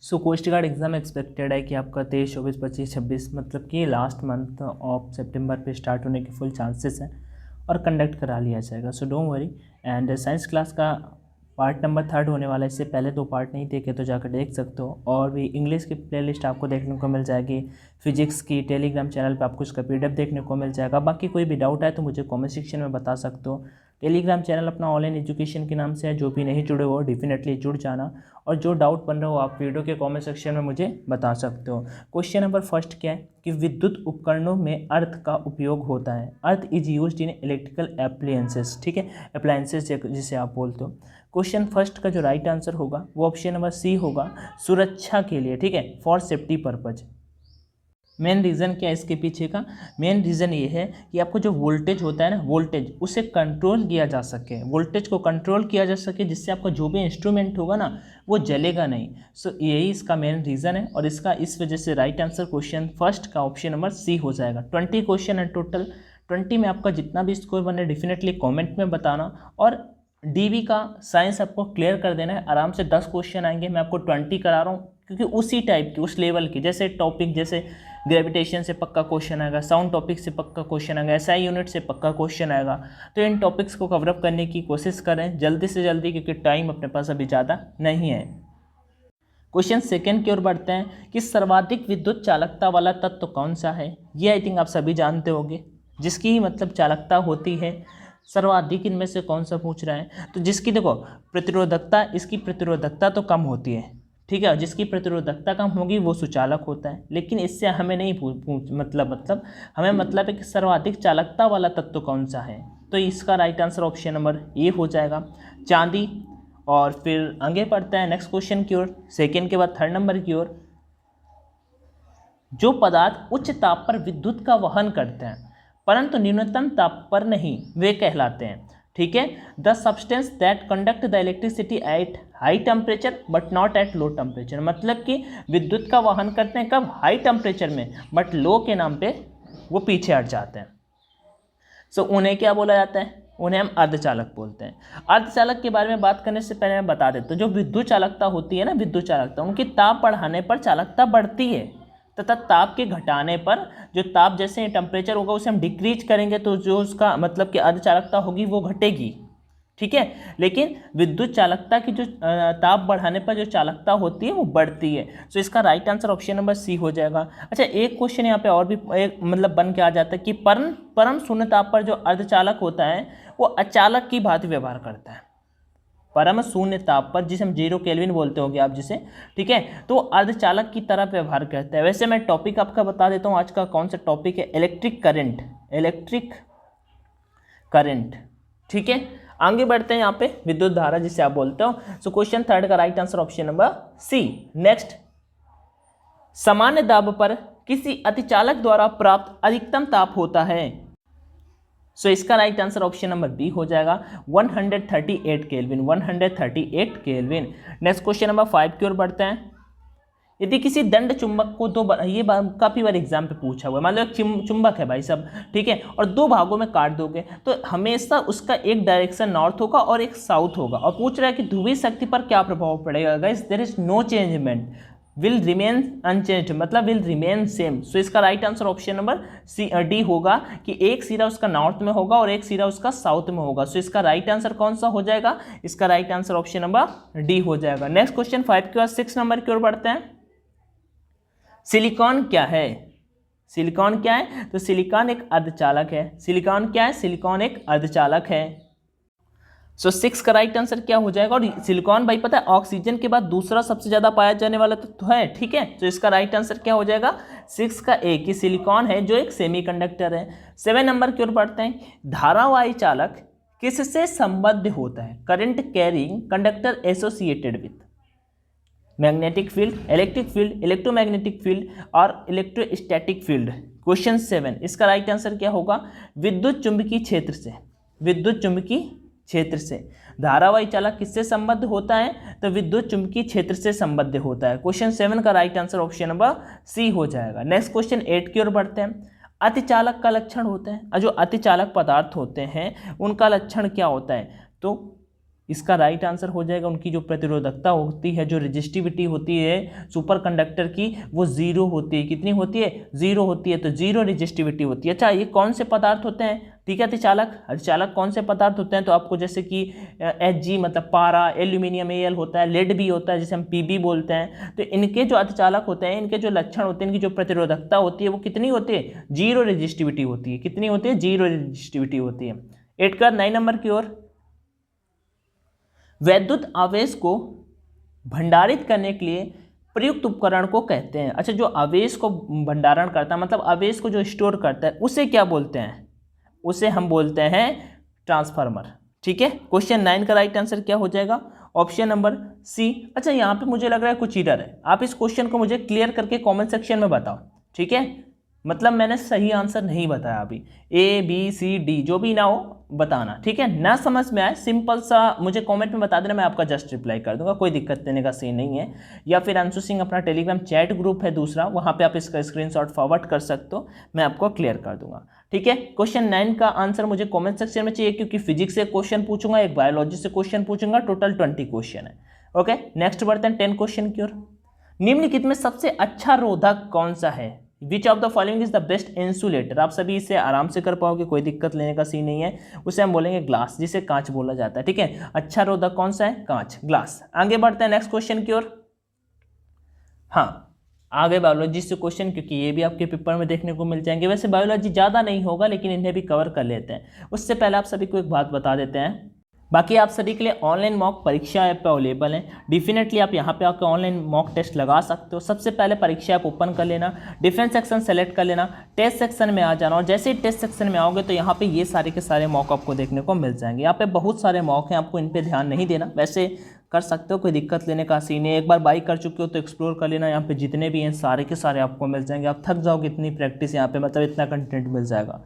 सो coast guard exam expected है कि आपका 23, 24, 25, 26 मतलब कि लास्ट मंथ ऑफ सितंबर पे स्टार्ट होने के फुल चांसेस हैं और कंडक्ट करा लिया जाएगा। So don't worry. And science class का पार्ट नंबर 3 होने वाला है। इससे पहले 2 पार्ट नहीं देखे तो जाकर देख सकते हो। और भी इंग्लिश की प्लेलिस्ट आपको देखने को मिल जाएगी। फिजिक्स की टेलीग्राम चैनल पे आपको इसका PDF देखने को मिल जाएगा। बाकी कोई भी डाउट है तो मुझे कमेंट सेक्शन में बता सकते हो। टेलीग्राम चैनल अपना ऑनलाइन एजुकेशन के नाम से है, जो भी नहीं जुड़े हो डेफिनेटली जुड़ जाना। और जो डाउट बन रहा हो आप वीडियो के कमेंट सेक्शन में मुझे बता सकते हो। क्वेश्चन नंबर फर्स्ट क्या है कि विद्युत उपकरणों में अर्थ का उपयोग होता है। Earth is used in electrical appliances, ठीक है, अप्लायंसेस जिसे आप बोलते हो। क्वेश्चन फर्स्ट का जो राइट आंसर होगा वो ऑप्शन नंबर सी होगा, सुरक्षा के लिए, ठीक है, for safety purpose. Main reason क्या है इसके पीछे का? मेन रीज़न ये है कि आपको जो वोल्टेज होता है ना, वोल्टेज उसे कंट्रोल किया जा सके, वोल्टेज को कंट्रोल किया जा सके, जिससे आपका जो भी इंस्ट्रूमेंट होगा ना वो जलेगा नहीं। सो यही इसका मेन रीज़न है और इसका इस वजह से राइट आंसर क्वेश्चन फर्स्ट का ऑप्शन नंबर सी हो जाएगा। 20 क्वेश्चन है टोटल। 20 में आपका जितना भी स्कोर बने डेफिनेटली कॉमेंट में बताना। और DB का साइंस आपको क्लियर कर देना है। आराम से 10 क्वेश्चन आएंगे। मैं आपको 20 करा रहा हूँ क्योंकि उसी टाइप की, उस लेवल की, जैसे टॉपिक जैसे ग्रेविटेशन से पक्का क्वेश्चन आएगा, साउंड टॉपिक से पक्का क्वेश्चन आएगा, SI यूनिट से पक्का क्वेश्चन आएगा। तो इन टॉपिक्स को कवरअप करने की कोशिश करें जल्दी से जल्दी, क्योंकि टाइम अपने पास अभी ज़्यादा नहीं है। क्वेश्चन सेकंड की ओर बढ़ते हैं कि सर्वाधिक विद्युत चालकता वाला तत्व कौन सा है। ये आई थिंक आप सभी जानते होंगे, जिसकी मतलब चालकता होती है सर्वाधिक। इनमें से कौन सा पूछ रहा है? तो जिसकी देखो प्रतिरोधकता, इसकी प्रतिरोधकता तो कम होती है, ठीक है, जिसकी प्रतिरोधकता कम होगी वो सुचालक होता है। लेकिन इससे हमें नहीं मतलब हमें मतलब है कि सर्वाधिक चालकता वाला तत्व कौन सा है। तो इसका right answer option number A हो जाएगा, चांदी। और फिर आगे बढ़ते हैं नेक्स्ट क्वेश्चन की ओर, सेकेंड के बाद 3rd नंबर की ओर। जो पदार्थ उच्च ताप पर विद्युत का वहन करते हैं परंतु न्यूनतम ताप पर नहीं, वे कहलाते हैं, ठीक है। The substance that conduct the electricity at high temperature but not at low temperature. मतलब कि विद्युत का वहन करते हैं कब? हाई टेम्परेचर में, बट लो के नाम पे वो पीछे हट जाते हैं। सो उन्हें क्या बोला जाता है? उन्हें हम अर्धचालक बोलते हैं। अर्धचालक के बारे में बात करने से पहले मैं बता देता हूँ, जो विद्युत चालकता होती है ना, विद्युत चालकता, उनकी ताप बढ़ाने पर चालकता बढ़ती है तथा ताप के घटाने पर, जो ताप जैसे टेम्परेचर होगा उसे हम डिक्रीज करेंगे तो जो उसका मतलब कि अर्धचालकता होगी वो घटेगी, ठीक है। लेकिन विद्युत चालकता की जो ताप बढ़ाने पर जो चालकता होती है वो बढ़ती है। सो इसका right answer option number C हो जाएगा। अच्छा, एक क्वेश्चन यहाँ पे और भी एक मतलब बन के आ जाता है कि परम शून्य ताप पर जो अर्धचालक होता है वो अचालक की भांति व्यवहार करता है। परम शून्य ताप पर, जिसे हम 0 केल्विन बोलते होंगे आप जिसे, ठीक है, तो अर्धचालक की तरह व्यवहार करता है। वैसे मैं टॉपिक आपका बता देता हूँ आज का कौन सा टॉपिक है, इलेक्ट्रिक करंट, इलेक्ट्रिक करंट, ठीक है। आगे बढ़ते हैं यहाँ पे, विद्युत धारा जिसे आप बोलते हो। सो क्वेश्चन 3rd का right answer option number C. Next, सामान्य दाब पर किसी अतिचालक द्वारा प्राप्त अधिकतम ताप होता है। सो इसका right answer option number B हो जाएगा, 138 kelvin, 138 kelvin. Next question number 5 की ओर बढ़ते हैं। यदि किसी दंड चुंबक को ये काफी बार एग्जाम पे पूछा हुआ है, मान लो एक चुंबक है भाई सब, ठीक है, और 2 भागों में काट दोगे तो हमेशा उसका एक डायरेक्शन नॉर्थ होगा और एक साउथ होगा। और पूछ रहा है कि ध्रुवीय शक्ति पर क्या प्रभाव पड़ेगा। Guys, there is no changement, will remain unchanged, मतलब विल रिमेन सेम। सो इसका right answer option number D होगा कि एक सिरा उसका नॉर्थ में होगा और एक सिरा उसका साउथ में होगा। सो इसका राइट आंसर कौन सा हो जाएगा? इसका right answer option number D हो जाएगा। नेक्स्ट क्वेश्चन 5 के बाद 6 नंबर की ओर बढ़ते हैं। सिलिकॉन क्या है? सिलिकॉन क्या है? तो सिलिकॉन एक अर्धचालक है। सिलिकॉन क्या है? सिलिकॉन एक अर्धचालक है। सो 6 का राइट आंसर क्या हो जाएगा? और सिलिकॉन भाई पता है ऑक्सीजन के बाद दूसरा सबसे ज्यादा पाया जाने वाला तो है, ठीक है। तो इसका राइट आंसर क्या हो जाएगा? 6 का ए कि सिलिकॉन है जो एक सेमीकंडक्टर है। 7 नंबर की ओर बढ़ते हैं। धारावाही चालक किससे संबद्ध होता है? Current carrying conductor associated with magnetic field, electric field, electromagnetic field और इलेक्ट्रोस्टैटिक फील्ड। क्वेश्चन 7 इसका राइट आंसर क्या होगा? विद्युत चुंबकीय क्षेत्र से, विद्युत चुंबकीय क्षेत्र से। धारावाही चालक किससे संबद्ध होता है? तो विद्युत चुंबकीय क्षेत्र से संबद्ध होता है। क्वेश्चन 7 का right answer option number C हो जाएगा। नेक्स्ट क्वेश्चन 8 की ओर बढ़ते हैं। अतिचालक का लक्षण होता है, जो अतिचालक पदार्थ होते हैं उनका लक्षण क्या होता है? तो इसका राइट आंसर हो जाएगा उनकी जो प्रतिरोधकता होती है, जो रेजिस्टिविटी होती है सुपर कंडक्टर की, वो जीरो होती है। कितनी होती है? जीरो होती है। तो जीरो रेजिस्टिविटी होती है। अच्छा, ये कौन से पदार्थ होते हैं? ठीक है, अर्धचालक कौन से पदार्थ होते हैं? तो आपको जैसे कि Hg मतलब पारा, एल्यूमिनियम Al होता है, लेड भी होता है जिसे हम Pb बोलते हैं। तो इनके जो अर्धचालक होते हैं, इनके जो लक्षण होते हैं, इनकी जो प्रतिरोधकता होती है वो कितनी होती है? जीरो रेजिस्टिविटी होती है। कितनी होती है? जीरो रेजिस्टिविटी होती है। 8 का 9 नंबर की ओर, वैद्युत आवेश को भंडारित करने के लिए प्रयुक्त उपकरण को कहते हैं। अच्छा, जो आवेश को भंडारण करता है मतलब आवेश को जो स्टोर करता है उसे क्या बोलते हैं? उसे हम बोलते हैं ट्रांसफार्मर। ठीक है, क्वेश्चन 9 का राइट आंसर क्या हो जाएगा? Option number C. अच्छा, यहाँ पे मुझे लग रहा है कुछ एरर है, आप इस क्वेश्चन को मुझे क्लियर करके कमेंट सेक्शन में बताओ। ठीक है, मतलब मैंने सही आंसर नहीं बताया अभी। A B C D जो भी ना हो बताना। ठीक है, ना समझ में आए सिंपल सा मुझे कमेंट में बता देना, मैं आपका जस्ट रिप्लाई कर दूंगा, कोई दिक्कत देने का सीन नहीं है। या फिर अंशु सिंह अपना टेलीग्राम चैट ग्रुप है दूसरा, वहाँ पे आप इसका स्क्रीनशॉट फॉरवर्ड कर सकते हो, मैं आपको क्लियर कर दूंगा। ठीक है, क्वेश्चन 9 का आंसर मुझे कमेंट सेक्शन में चाहिए, क्योंकि फिजिक्स से क्वेश्चन पूछूंगा, एक बायोलॉजी से क्वेश्चन पूछूंगा, टोटल 20 क्वेश्चन है। ओके, नेक्स्ट बढ़ते हैं 10 क्वेश्चन की ओर। निम्नलिखित में सबसे अच्छा रोधक कौन सा है? Which of the following is the best insulator? आप सभी इसे आराम से कर पाओगे, कोई दिक्कत लेने का सीन नहीं है। उसे हम बोलेंगे ग्लास, जिसे कांच बोला जाता है। ठीक है, अच्छा रोधक कौन सा है? कांच, ग्लास। आगे बढ़ते हैं नेक्स्ट क्वेश्चन की ओर। हाँ, आगे बायोलॉजी से क्वेश्चन, क्योंकि ये भी आपके पेपर में देखने को मिल जाएंगे। वैसे बायोलॉजी ज़्यादा नहीं होगा, लेकिन इन्हें भी कवर कर लेते हैं। उससे पहले आप सभी को एक बात बता देते हैं, बाकी आप सभी के लिए ऑनलाइन मॉक परीक्षा ऐप पे अवेलेबल है। डेफिनेटली आप यहाँ पे आकर ऑनलाइन मॉक टेस्ट लगा सकते हो। सबसे पहले परीक्षा ऐप ओपन कर लेना, डिफरेंट सेक्शन सेलेक्ट कर लेना, टेस्ट सेक्शन में आ जाना, और जैसे ही टेस्ट सेक्शन में आओगे तो यहाँ पे ये सारे के सारे मॉक आपको देखने को मिल जाएंगे। यहाँ पे बहुत सारे मॉक हैं, आपको इन पर ध्यान नहीं देना, वैसे कर सकते हो, कोई दिक्कत लेने का सीन है। एक बार बाई कर चुके हो तो एक्सप्लोर कर लेना, यहाँ पे जितने भी हैं सारे के सारे आपको मिल जाएंगे। आप थक जाओगे इतनी प्रैक्टिस यहाँ पे, मतलब इतना कंटेंट मिल जाएगा।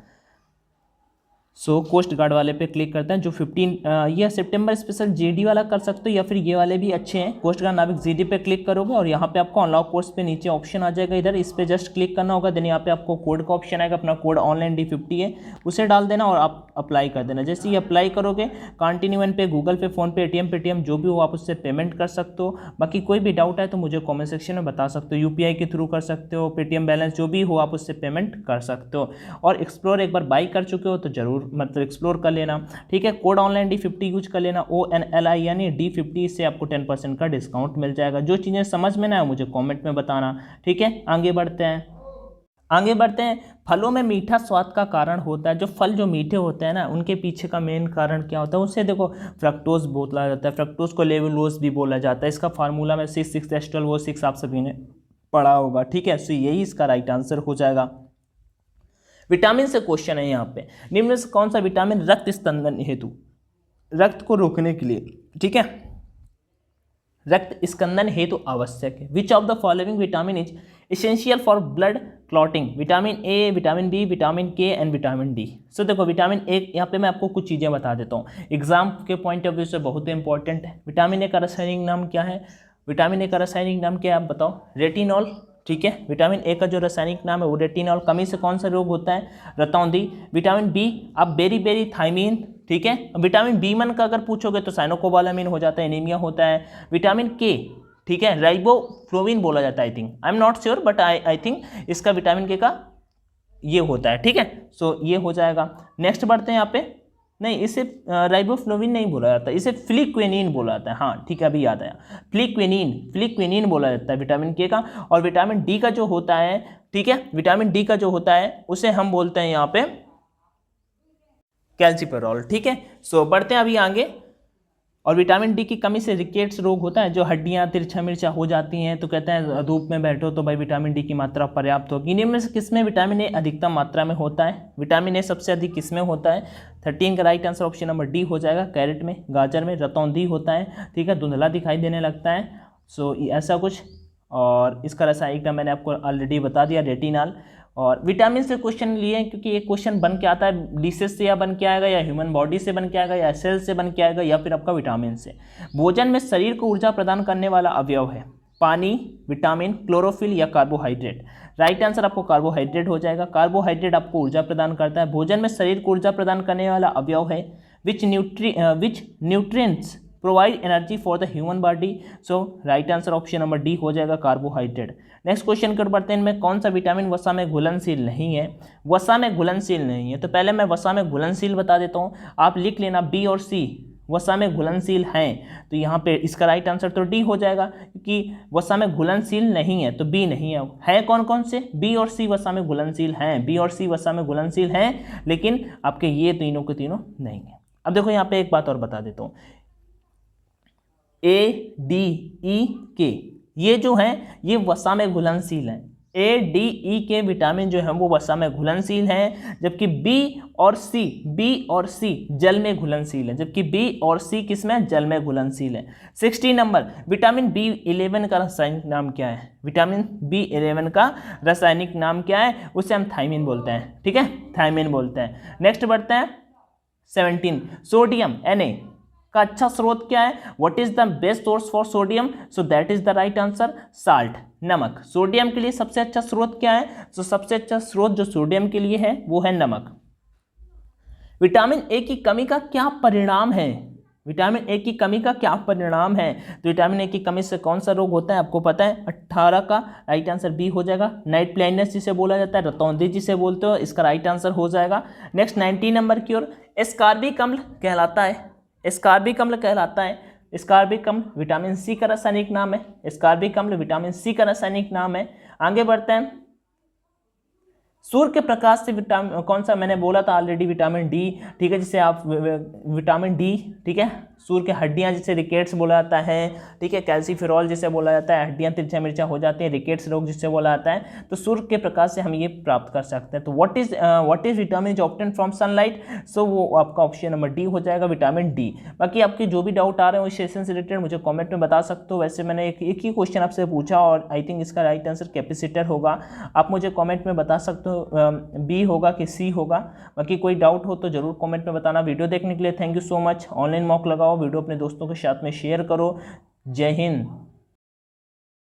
सो कोस्ट गार्ड वाले पे क्लिक करते हैं, जो 15 ये सितंबर स्पेशल जीडी वाला कर सकते हो, या फिर ये वाले भी अच्छे हैं। कोस्ट गार्ड नाविक जीडी पे क्लिक करोगे और यहाँ पे आपको अनलॉक कोर्स पे नीचे ऑप्शन आ जाएगा, इधर इस पे जस्ट क्लिक करना होगा। देन यहाँ पे आपको कोड का ऑप्शन आएगा, अपना कोड ऑनलाइन D50 है, उसे डाल देना और आप अप्लाई कर देना। जैसे ही अप्लाई करोगे, कंटिन्यू एन पे, गूगल पे, फोन पे, पेटीएम जो भी हो आप उससे पेमेंट कर सकते हो। बाकी कोई भी डाउट है तो मुझे कॉमेंट सेक्शन में बता सकते हो। UPI के थ्रू कर सकते हो, पेटीएम बैलेंस जो भी हो आप उससे पेमेंट कर सकते हो। और एक्सप्लोर एक बार बाई कर चुके हो तो जरूर मतलब एक्सप्लोर कर लेना। ठीक है, कोड ऑनलाइन D50 यूज कर लेना, ONLI यानी D50, से आपको 10% का डिस्काउंट मिल जाएगा। जो चीज़ें समझ में ना आए मुझे कमेंट में बताना। ठीक है, आगे बढ़ते हैं। फलों में मीठा स्वाद का कारण होता है, जो फल जो मीठे होते हैं ना, उनके पीछे का मेन कारण क्या होता है? उसे देखो, फ्रक्टोज बोला जाता है, फ्रक्टोज को लेवुलोज भी बोला जाता है। इसका फार्मूला में C6H12O6 आप सभी ने पढ़ा होगा। ठीक है, सो यही इसका राइट आंसर हो जाएगा। विटामिन से क्वेश्चन है यहाँ पे, निम्न में से कौन सा विटामिन रक्त स्पंदन हेतु, रक्त को रोकने के लिए, ठीक है, रक्त स्पंदन हेतु आवश्यक है? Which of the following vitamin is essential for blood clotting? Vitamin A, vitamin B, vitamin K and vitamin D. So देखो, विटामिन ए, यहाँ पे मैं आपको कुछ चीज़ें बता देता हूँ, एग्जाम के पॉइंट ऑफ व्यू से बहुत इंपॉर्टेंट है। विटामिन ए का रासायनिक नाम क्या है? विटामिन ए का रासायनिक नाम क्या है आप बताओ? रेटिनॉल। ठीक है, विटामिन ए का जो रासायनिक नाम है वो रेटिनॉल। कमी से कौन सा रोग होता है? रतौंधी। विटामिन बी आप बेरी थाइमीन। ठीक है, विटामिन B1 का अगर पूछोगे तो साइनोकोबालामिन हो जाता है, एनीमिया होता है। विटामिन के, ठीक है, राइबोफ्लोविन बोला जाता है, I think, I am not sure but I think इसका विटामिन के का ये होता है। ठीक है, सो ये हो जाएगा। नेक्स्ट बढ़ते हैं यहाँ पे, नहीं इसे राइबोफ्लोविन नहीं बोला जाता, इसे फ्लिक्वेनिन बोला जाता है। हाँ ठीक है, अभी याद आया, फ्लिक्वेनिन बोला जाता है विटामिन के का। और विटामिन डी का जो होता है, ठीक है, विटामिन डी का जो होता है उसे हम बोलते हैं यहाँ पे कैल्सिफेरॉल। ठीक है, सो बढ़ते हैं अभी आगे। और विटामिन डी की कमी से रिकेट्स रोग होता है, जो हड्डियां तिरछा मिर्चा हो जाती हैं, तो कहते हैं धूप में बैठो तो भाई विटामिन डी की मात्रा पर्याप्त होगी। इन्हीं में से किसमें विटामिन ए अधिकतम मात्रा में होता है? विटामिन ए सबसे अधिक किसमें होता है? 13 का right answer option number D हो जाएगा। कैरेट में, गाजर में, रतौंधी होता है। ठीक है, धुंधला दिखाई देने लगता है, सो ऐसा कुछ। और इसका रासायनिक नाम मैंने आपको ऑलरेडी बता दिया, रेटिनॉल। और विटामिन से क्वेश्चन लिए हैं क्योंकि ये क्वेश्चन बन के आता है डिशेज से, या बन के आएगा, या ह्यूमन बॉडी से बन के आएगा, या सेल से बन के आएगा, या फिर आपका विटामिन से। भोजन में शरीर को ऊर्जा प्रदान करने वाला अवयव है पानी, विटामिन, क्लोरोफिल या कार्बोहाइड्रेट? राइट आंसर आपको कार्बोहाइड्रेट हो जाएगा। कार्बोहाइड्रेट आपको ऊर्जा प्रदान करता है। भोजन में शरीर को ऊर्जा प्रदान करने वाला अवयव है विच nutrients provide energy for the human body. So right answer option number D हो जाएगा, कार्बोहाइड्रेट। नेक्स्ट क्वेश्चन कर बढ़ते हैं, इनमें कौन सा विटामिन वसा में घुलनशील नहीं है? वसा में घुलनशील नहीं है, तो पहले मैं वसा में घुलनशील बता देता हूँ, आप लिख लेना बी और सी वसा में घुलनशील हैं। तो यहाँ पे इसका राइट आंसर तो डी हो जाएगा, क्योंकि वसा में घुलनशील नहीं है तो बी नहीं है कौन कौन से? बी और सी वसा में घुलनशील हैं, बी और सी वसा में घुलनशील हैं, लेकिन आपके ये तीनों के तीनों नहीं है। अब देखो यहाँ पे एक बात और बता देता हूँ, ए डी ई के ये जो हैं ये वसा में घुलनशील हैं। ए डी ई के विटामिन जो है वो वसा में घुलनशील हैं, जबकि बी और सी जल में घुलनशील है, जबकि बी और सी किस में? जल में घुलनशील है। 60 नंबर, विटामिन B11 का रासायनिक नाम क्या है? विटामिन B11 का रासायनिक नाम क्या है? उसे हम थायमिन बोलते हैं, ठीक है, थायमिन बोलते हैं। नेक्स्ट बढ़ते हैं 17, सोडियम Na का अच्छा स्रोत क्या है? What is the best source for sodium? So that is the right answer, salt, नमक। सोडियम के लिए सबसे अच्छा स्रोत क्या है? तो सबसे अच्छा स्रोत जो सोडियम के लिए है वो है नमक। विटामिन ए की कमी का क्या परिणाम है? विटामिन ए की कमी का क्या परिणाम है? तो विटामिन ए की कमी से कौन सा रोग होता है आपको पता है? 18 का राइट आंसर बी हो जाएगा। नाइट ब्लाइंडनेस जिसे बोला जाता है, रतौंधी जिसे बोलते हो, इसका राइट आंसर हो जाएगा। नेक्स्ट 19 नंबर की ओर, एस्कॉर्बिक अम्ल कहलाता है, एस्कॉर्बिक अम्ल कहलाता है। एस्कॉर्बिक अम्ल विटामिन सी का रासायनिक नाम है, एस्कॉर्बिक अम्ल विटामिन सी का रासायनिक नाम है। आगे बढ़ते हैं, सूर्य के प्रकाश से विटामिन कौन सा? मैंने बोला था ऑलरेडी विटामिन डी, ठीक है, जिसे आप विटामिन डी, ठीक है, सूर्य के हड्डियां जिसे रिकेट्स बोला जाता है, ठीक है, कैल्सीफेरॉल जिसे बोला जाता है, हड्डियां तिरछा मिर्चा हो जाती हैं, रिकेट्स रोग जिसे बोला जाता है, तो सूर्य के प्रकाश से हम ये प्राप्त कर सकते हैं। तो what is vitamin obtain from sunlight? So वो आपका ऑप्शन नंबर डी हो जाएगा, विटामिन डी। बाकी आपके जो भी डाउट आ रहे हो इस सेशन से रिलेटेड मुझे कॉमेंट में बता सकते हो। वैसे मैंने एक ही क्वेश्चन आपसे पूछा और आई थिंक इसका राइट आंसर कैपेसिटर होगा, आप मुझे कॉमेंट में बता सकते हो बी होगा कि सी होगा। बाकी कोई डाउट हो तो जरूर कमेंट में बताना। वीडियो देखने के लिए thank you so much. Online mock लगाओ, वीडियो अपने दोस्तों के साथ में शेयर करो। जय हिंद।